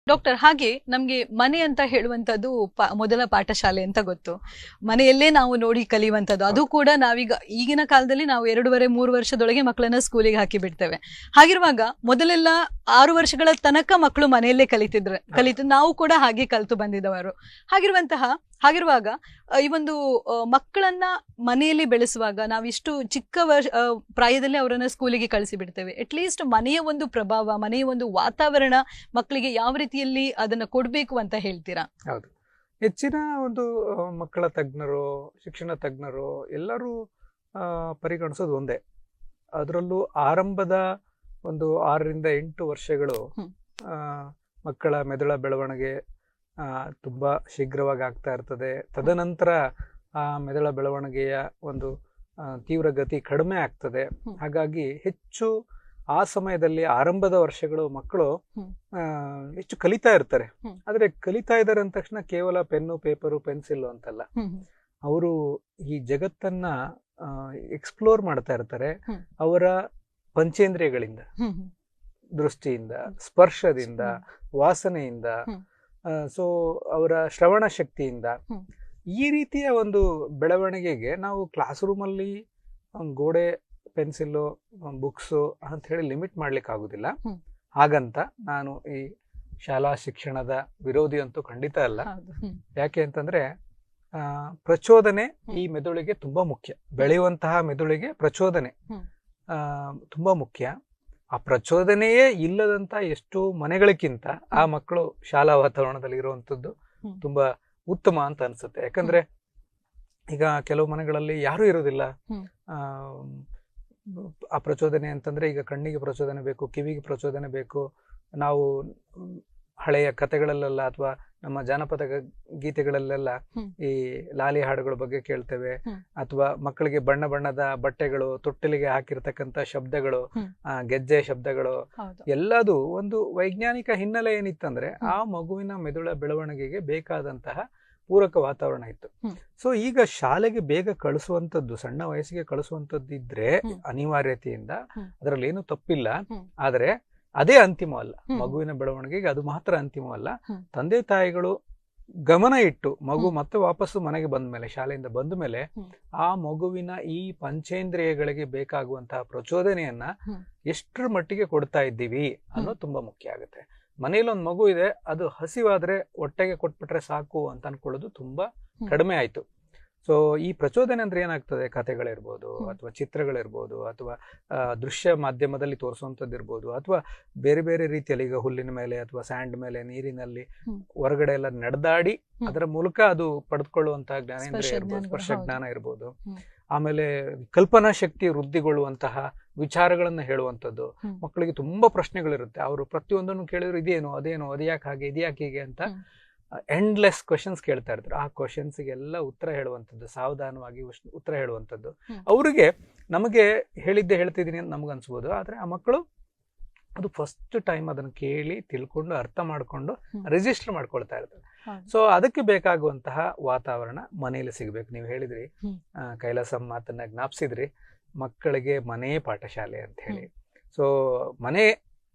Doctor, ಹಾಗೆ ನಮ್ಗೆ ಮನೆ ಅಂತ ಹೇಳುವಂತದ್ದು ಮೊದಲ ಪಾಠಶಾಲೆ ಅಂತ ಗೊತ್ತು. ಮನೆಯಲ್ಲೇ ನಾವು ನೋಡಿ ಕಲಿಯುವಂತದ್ದು. ಅದು ಕೂಡ ನಾವೀಗ ಈಗಿನ ಕಾಲದಲ್ಲಿ ನಾವು 2.5-3 ವರ್ಷದೊಳಗೆ ಮಕ್ಕಳನ್ನ ಸ್ಕೂಲಿಗೆ ಹಾಕಿ ಬಿಡ್ತೇವೆ. ಹಾಗಿರುವಾಗ ಮೊದಲೆಲ್ಲ 6 ವರ್ಷಗಳ ತನಕ ಮಕ್ಕಳು ಮನೆಯಲ್ಲೇ ಕಲಿತು ನಾವು ಕೂಡ ಹಾಗೆ ಕಲಿತು ಬಂದಿದ್ದವರು. ಹಾಗಿರುವಾಗ ಈ ಒಂದು ಮಕ್ಕಳನ್ನ ಮನೆಯಲ್ಲಿ ಬೆಳೆಸುವಾಗ ನಾವಿಷ್ಟು ಚಿಕ್ಕ ಪ್ರಾಯದಲ್ಲಿ ಅವರನ್ನ ಸ್ಕೂಲಿಗೆ ಕಳಿಸಿ ಬಿಡ್ತೇವೆ. ಅಟ್ಲೀಸ್ಟ್ ಮನೆಯ ಒಂದು ಪ್ರಭಾವ, ಮನೆಯ ಒಂದು ವಾತಾವರಣ ಮಕ್ಕಳಿಗೆ ಯಾವ ರೀತಿಯಲ್ಲಿ ಅದನ್ನ ಕೊಡ್ಬೇಕು ಅಂತ ಹೇಳ್ತೀರಾ? ಹೌದು, ಹೆಚ್ಚಿನ ಒಂದು ಮಕ್ಕಳ ತಜ್ಞರು, ಶಿಕ್ಷಣ ತಜ್ಞರು ಎಲ್ಲರೂ ಪರಿಗಣಿಸೋದು ಒಂದೇ. ಅದರಲ್ಲೂ ಆರಂಭದ ಒಂದು 6-8 ವರ್ಷಗಳು ಮಕ್ಕಳ ಮೆದುಳ ಬೆಳವಣಿಗೆ ತುಂಬಾ ಶೀಘ್ರವಾಗಿ ಆಗ್ತಾ ಇರ್ತದೆ. ತದನಂತರ ಆ ಮೆದುಳ ಬೆಳವಣಿಗೆಯ ಒಂದು ತೀವ್ರ ಗತಿ ಕಡಿಮೆ ಆಗ್ತದೆ. ಹಾಗಾಗಿ ಹೆಚ್ಚು ಆ ಸಮಯದಲ್ಲಿ ಆರಂಭದ ವರ್ಷಗಳು ಮಕ್ಕಳು ಹೆಚ್ಚು ಕಲಿತಾ ಇರ್ತಾರೆ. ಆದ್ರೆ ಕಲಿತಾ ಇದ್ದಾರೆ ಅಂದ ತಕ್ಷಣ ಕೇವಲ ಪೆನ್ನು, ಪೇಪರು, ಪೆನ್ಸಿಲ್ ಅಂತಲ್ಲ, ಅವರು ಈ ಜಗತ್ತನ್ನ ಎಕ್ಸ್ಪ್ಲೋರ್ ಮಾಡ್ತಾ ಇರ್ತಾರೆ. ಅವರ ಪಂಚೇಂದ್ರಿಯಗಳಿಂದ, ದೃಷ್ಟಿಯಿಂದ, ಸ್ಪರ್ಶದಿಂದ, ವಾಸನೆಯಿಂದ, ಸೊ ಅವರ ಶ್ರವಣ ಶಕ್ತಿಯಿಂದ, ಈ ರೀತಿಯ ಒಂದು ಬೆಳವಣಿಗೆಗೆ ನಾವು ಕ್ಲಾಸ್ ರೂಮಲ್ಲಿ ಗೋಡೆ, ಪೆನ್ಸಿಲ್ಲು, ಬುಕ್ಸು ಅಂತ ಹೇಳಿ ಲಿಮಿಟ್ ಮಾಡ್ಲಿಕ್ಕೆ ಆಗುದಿಲ್ಲ. ಹಾಗಂತ ನಾನು ಈ ಶಾಲಾ ಶಿಕ್ಷಣದ ವಿರೋಧಿ ಅಂತೂ ಖಂಡಿತ ಅಲ್ಲ. ಯಾಕೆ ಅಂತಂದ್ರೆ ಪ್ರಚೋದನೆ ಈ ಮೆದುಳಿಗೆ ತುಂಬಾ ಮುಖ್ಯ. ಬೆಳೆಯುವಂತಹ ಮೆದುಳಿಗೆ ಪ್ರಚೋದನೆ ತುಂಬಾ ಮುಖ್ಯ. ಆ ಪ್ರಚೋದನೆಯೇ ಇಲ್ಲದಂತ ಎಷ್ಟೋ ಮನೆಗಳಿಗಿಂತ ಆ ಮಕ್ಕಳು ಶಾಲಾ ವಾತಾವರಣದಲ್ಲಿ ಇರುವಂತದ್ದು ತುಂಬಾ ಉತ್ತಮ ಅಂತ ಅನ್ಸುತ್ತೆ. ಯಾಕಂದ್ರೆ ಈಗ ಕೆಲವು ಮನೆಗಳಲ್ಲಿ ಯಾರು ಇರೋದಿಲ್ಲ. ಆ ಪ್ರಚೋದನೆ ಅಂತಂದ್ರೆ ಈಗ ಕಣ್ಣಿಗೆ ಪ್ರಚೋದನೆ ಬೇಕು, ಕಿವಿಗೆ ಪ್ರಚೋದನೆ ಬೇಕು. ನಾವು ಹಳೆಯ ಕಥೆಗಳಲ್ಲೆಲ್ಲ ಅಥವಾ ನಮ್ಮ ಜಾನಪದ ಗೀತೆಗಳಲ್ಲೆಲ್ಲ ಈ ಲಾಲಿ ಹಾಡುಗಳ ಬಗ್ಗೆ ಕೇಳ್ತೇವೆ. ಅಥವಾ ಮಕ್ಕಳಿಗೆ ಬಣ್ಣ ಬಣ್ಣದ ಬಟ್ಟೆಗಳು, ತೊಟ್ಟಿಲಿಗೆ ಹಾಕಿರ್ತಕ್ಕಂಥ ಶಬ್ದಗಳು, ಗೆಜ್ಜೆ ಶಬ್ದಗಳು, ಎಲ್ಲದೂ ಒಂದು ವೈಜ್ಞಾನಿಕ ಹಿನ್ನೆಲೆ ಏನಿತ್ತಂದ್ರೆ ಆ ಮಗುವಿನ ಮೆದುಳ ಬೆಳವಣಿಗೆಗೆ ಬೇಕಾದಂತಹ ಪೂರಕ ವಾತಾವರಣ ಇತ್ತು. ಸೊ ಈಗ ಶಾಲೆಗೆ ಬೇಗ ಕಳಿಸುವಂತದ್ದು, ಸಣ್ಣ ವಯಸ್ಸಿಗೆ ಕಳಿಸುವಂತದ್ದು ಇದ್ರೆ ಅನಿವಾರ್ಯತೆಯಿಂದ ಅದರಲ್ಲಿ ಏನು ತಪ್ಪಿಲ್ಲ. ಆದ್ರೆ ಅದೇ ಅಂತಿಮವಲ್ಲ. ಮಗುವಿನ ಬೆಳವಣಿಗೆಗೆ ಅದು ಮಾತ್ರ ಅಂತಿಮವಲ್ಲ. ತಂದೆ ತಾಯಿಗಳು ಗಮನ ಇಟ್ಟು ಮಗು ಮತ್ತೆ ವಾಪಸ್ಸು ಮನೆಗೆ ಬಂದ ಮೇಲೆ, ಶಾಲೆಯಿಂದ ಬಂದ ಮೇಲೆ ಆ ಮಗುವಿನ ಈ ಪಂಚೇಂದ್ರಿಯಗಳಿಗೆ ಬೇಕಾಗುವಂತಹ ಪ್ರಚೋದನೆಯನ್ನ ಎಷ್ಟರ ಮಟ್ಟಿಗೆ ಕೊಡ್ತಾ ಇದ್ದೀವಿ ಅನ್ನೋದು ತುಂಬಾ ಮುಖ್ಯ ಆಗುತ್ತೆ. ಮನೇಲಿ ಒಂದು ಮಗು ಇದೆ, ಅದು ಹಸಿವಾದ್ರೆ ಹೊಟ್ಟೆಗೆ ಕೊಟ್ಬಿಟ್ರೆ ಸಾಕು ಅಂತ ಅನ್ಕೊಳ್ಳೋದು ತುಂಬಾ ಕಡಿಮೆ ಆಯ್ತು. ಸೊ ಈ ಪ್ರಚೋದನೆ ಅಂದ್ರೆ ಏನಾಗ್ತದೆ, ಕಥೆಗಳಿರ್ಬೋದು, ಅಥವಾ ಚಿತ್ರಗಳಿರ್ಬೋದು, ಅಥವಾ ದೃಶ್ಯ ಮಾಧ್ಯಮದಲ್ಲಿ ತೋರಿಸುವಂಥದ್ದು ಇರ್ಬೋದು, ಅಥವಾ ಬೇರೆ ಬೇರೆ ರೀತಿಯಲ್ಲಿ ಈಗ ಹುಲ್ಲಿನ ಮೇಲೆ ಅಥವಾ ಸ್ಯಾಂಡ್ ಮೇಲೆ, ನೀರಿನಲ್ಲಿ ಹೊರಗಡೆ ಎಲ್ಲ ನಡೆದಾಡಿ ಅದರ ಮೂಲಕ ಅದು ಪಡೆದುಕೊಳ್ಳುವಂತಹ ಜ್ಞಾನೇಂದ್ರಿಯ ಇರ್ಬೋದು, ಸ್ಪರ್ಶ ಜ್ಞಾನ ಇರ್ಬೋದು. ಆಮೇಲೆ ಕಲ್ಪನಾ ಶಕ್ತಿ ವೃದ್ಧಿಗೊಳ್ಳುವಂತಹ ವಿಚಾರಗಳನ್ನ ಹೇಳುವಂಥದ್ದು. ಮಕ್ಕಳಿಗೆ ತುಂಬಾ ಪ್ರಶ್ನೆಗಳಿರುತ್ತೆ. ಅವರು ಪ್ರತಿಯೊಂದನ್ನು ಕೇಳಿದ್ರು ಇದೇನು, ಅದೇನು, ಅದ್ಯಾಕೆ ಹಾಗೆ, ಇದ್ಯಾಕೆ ಹೀಗೆ ಅಂತ ಎಂಡ್ಲೆಸ್ ಕ್ವಶನ್ಸ್ ಕೇಳ್ತಾ ಇರ್ತಾರೆ. ಆ ಕ್ವಶನ್ಸ್ಗೆಲ್ಲ ಉತ್ತರ ಹೇಳುವಂಥದ್ದು, ಸಾವಧಾನವಾಗಿ ಉತ್ತರ ಹೇಳುವಂಥದ್ದು. ಅವ್ರಿಗೆ ನಮಗೆ ಹೇಳಿದ್ದೆ ಹೇಳ್ತಿದ್ದೀನಿ ಅಂತ ನಮ್ಗೆ ಅನ್ಸ್ಬೋದು. ಆದ್ರೆ ಆ ಮಕ್ಕಳು ಅದು ಫಸ್ಟ್ ಟೈಮ್ ಅದನ್ನು ಕೇಳಿ ತಿಳ್ಕೊಂಡು ಅರ್ಥ ಮಾಡ್ಕೊಂಡು ರಿಜಿಸ್ಟರ್ ಮಾಡ್ಕೊಳ್ತಾ ಇರ್ತಾರೆ. ಸೊ ಅದಕ್ಕೆ ಬೇಕಾಗುವಂತಹ ವಾತಾವರಣ ಮನೆಯಲ್ಲಿ ಸಿಗ್ಬೇಕು. ನೀವು ಹೇಳಿದ್ರಿ, ಕೈಲಾಸಂ ಮಾತನ್ನ ಜ್ಞಾಪಿಸಿದ್ರಿ, ಮಕ್ಕಳಿಗೆ ಮನೆ ಪಾಠಶಾಲೆ ಅಂತ ಹೇಳಿ. ಸೊ ಮನೆ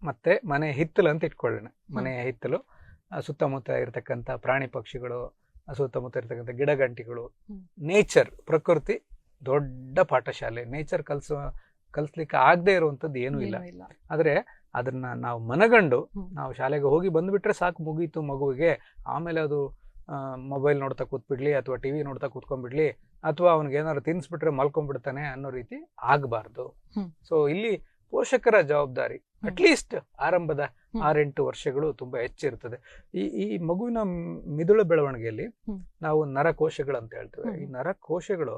ಮತ್ತೆ ಮನೆ ಹಿತ್ತಲು ಅಂತ ಇಟ್ಕೊಳ್ಳೋಣ. ಮನೆಯ ಹಿತ್ತಲು ಸುತ್ತಮುತ್ತ ಇರತಕ್ಕಂಥ ಪ್ರಾಣಿ ಪಕ್ಷಿಗಳು, ಸುತ್ತಮುತ್ತ ಇರತಕ್ಕಂಥ ಗಿಡಗಂಟಿಗಳು, ನೇಚರ್, ಪ್ರಕೃತಿ ದೊಡ್ಡ ಪಾಠಶಾಲೆ. ನೇಚರ್ ಕಲಿಸ್ಲಿಕ್ಕೆ ಆಗದೆ ಇರುವಂತದ್ದು ಏನೂ ಇಲ್ಲ. ಆದ್ರೆ ಅದನ್ನ ನಾವು ಮನಗಂಡು ನಾವು ಶಾಲೆಗೆ ಹೋಗಿ ಬಂದ್ಬಿಟ್ರೆ ಸಾಕು, ಮುಗೀತು ಮಗುವಿಗೆ. ಆಮೇಲೆ ಅದು ಮೊಬೈಲ್ ನೋಡ್ತಾ ಕೂತ್ಬಿಡ್ಲಿ, ಅಥವಾ ಟಿವಿ ನೋಡ್ತಾ ಕೂತ್ಕೊಂಡ್ಬಿಡ್ಲಿ, ಅಥವಾ ಅವ್ನಿಗೆ ಏನಾದ್ರು ತಿನ್ಸ್ಬಿಟ್ರೆ ಮಲ್ಕೊಂಡ್ಬಿಡ್ತಾನೆ ಅನ್ನೋ ರೀತಿ ಆಗ್ಬಾರ್ದು. ಸೊ ಇಲ್ಲಿ ಪೋಷಕರ ಜವಾಬ್ದಾರಿ ಅಟ್ಲೀಸ್ಟ್ ಆರಂಭದ 6-8 ವರ್ಷಗಳು ತುಂಬಾ ಹೆಚ್ಚಿರ್ತದೆ. ಈ ಮಗುವಿನ ಮಿದುಳ ಬೆಳವಣಿಗೆಯಲ್ಲಿ ನಾವು ನರಕೋಶಗಳಂತ ಹೇಳ್ತೇವೆ. ಈ ನರಕೋಶಗಳು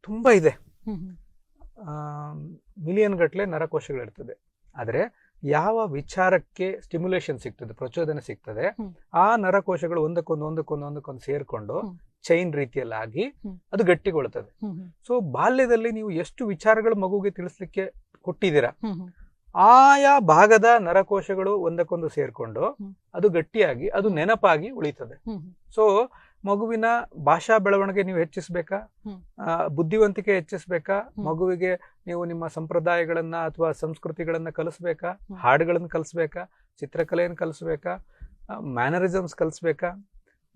ತುಂಬಾ ಇದೆ, ಮಿಲಿಯನ್ ಗಟ್ಟಲೆ ನರಕೋಶಗಳಿರ್ತದೆ. ಆದ್ರೆ ಯಾವ ವಿಚಾರಕ್ಕೆ ಸ್ಟಿಮ್ಯುಲೇಷನ್ ಸಿಗ್ತದೆ, ಪ್ರಚೋದನೆ ಸಿಗ್ತದೆ, ಆ ನರಕೋಶಗಳು ಒಂದಕ್ಕೊಂದು ಸೇರ್ಕೊಂಡು ಚೈನ್ ರೀತಿಯಲ್ಲಾಗಿ ಅದು ಗಟ್ಟಿಗೊಳ್ತದೆ. ಸೊ ಬಾಲ್ಯದಲ್ಲಿ ನೀವು ಎಷ್ಟು ವಿಚಾರಗಳು ಮಗುಗೆ ತಿಳಿಸ್ಲಿಕ್ಕೆ ಕೊಟ್ಟಿದ್ದೀರಾ, ಆಯಾ ಭಾಗದ ನರಕೋಶಗಳು ಒಂದಕ್ಕೊಂದು ಸೇರ್ಕೊಂಡು ಅದು ಗಟ್ಟಿಯಾಗಿ ಅದು ನೆನಪಾಗಿ ಉಳಿತದೆ. ಸೊ ಮಗುವಿನ ಭಾಷಾ ಬೆಳವಣಿಗೆ ನೀವು ಹೆಚ್ಚಿಸಬೇಕಾ, ಬುದ್ಧಿವಂತಿಕೆ ಹೆಚ್ಚಿಸಬೇಕಾ, ಮಗುವಿಗೆ ನೀವು ನಿಮ್ಮ ಸಂಪ್ರದಾಯಗಳನ್ನ ಅಥವಾ ಸಂಸ್ಕೃತಿಗಳನ್ನ ಕಲಿಸ್ಬೇಕಾ, ಹಾಡುಗಳನ್ನ ಕಲಿಸ್ಬೇಕಾ, ಚಿತ್ರಕಲೆಯನ್ನು ಕಲಿಸ್ಬೇಕಾ, ಮ್ಯಾನರಿಸಮ್ಸ್ ಕಲಿಸ್ಬೇಕಾ,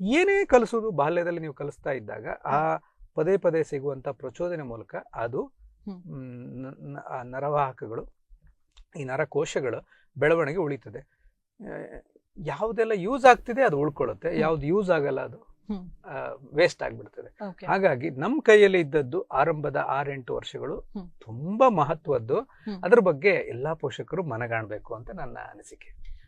ಏನೇ ಕಲಿಸೋದು ಬಾಲ್ಯದಲ್ಲಿ ನೀವು ಕಲಿಸ್ತಾ ಇದ್ದಾಗ ಆ ಪದೇ ಪದೇ ಸಿಗುವಂಥ ಪ್ರಚೋದನೆ ಮೂಲಕ ಅದು ನರವಾಹಕಗಳು, ಈ ನರಕೋಶಗಳ ಬೆಳವಣಿಗೆ ಉಳಿತದೆ. ಯಾವುದೆಲ್ಲ ಯೂಸ್ ಆಗ್ತಿದೆ ಅದು ಉಳ್ಕೊಳ್ಳುತ್ತೆ, ಯಾವ್ದು ಯೂಸ್ ಆಗಲ್ಲ ಅದು ವೇಸ್ಟ್ ಆಗ್ಬಿಡ್ತದೆ. ಹಾಗಾಗಿ ನಮ್ಮ ಕೈಯಲ್ಲಿ ಇದ್ದದ್ದು ಆರಂಭದ 6-8 ವರ್ಷಗಳು ತುಂಬಾ ಮಹತ್ವದ್ದು. ಅದ್ರ ಬಗ್ಗೆ ಎಲ್ಲಾ ಪೋಷಕರು ಮನಗಾಣಬೇಕು ಅಂತ ನನ್ನ ಅನಿಸಿಕೆ.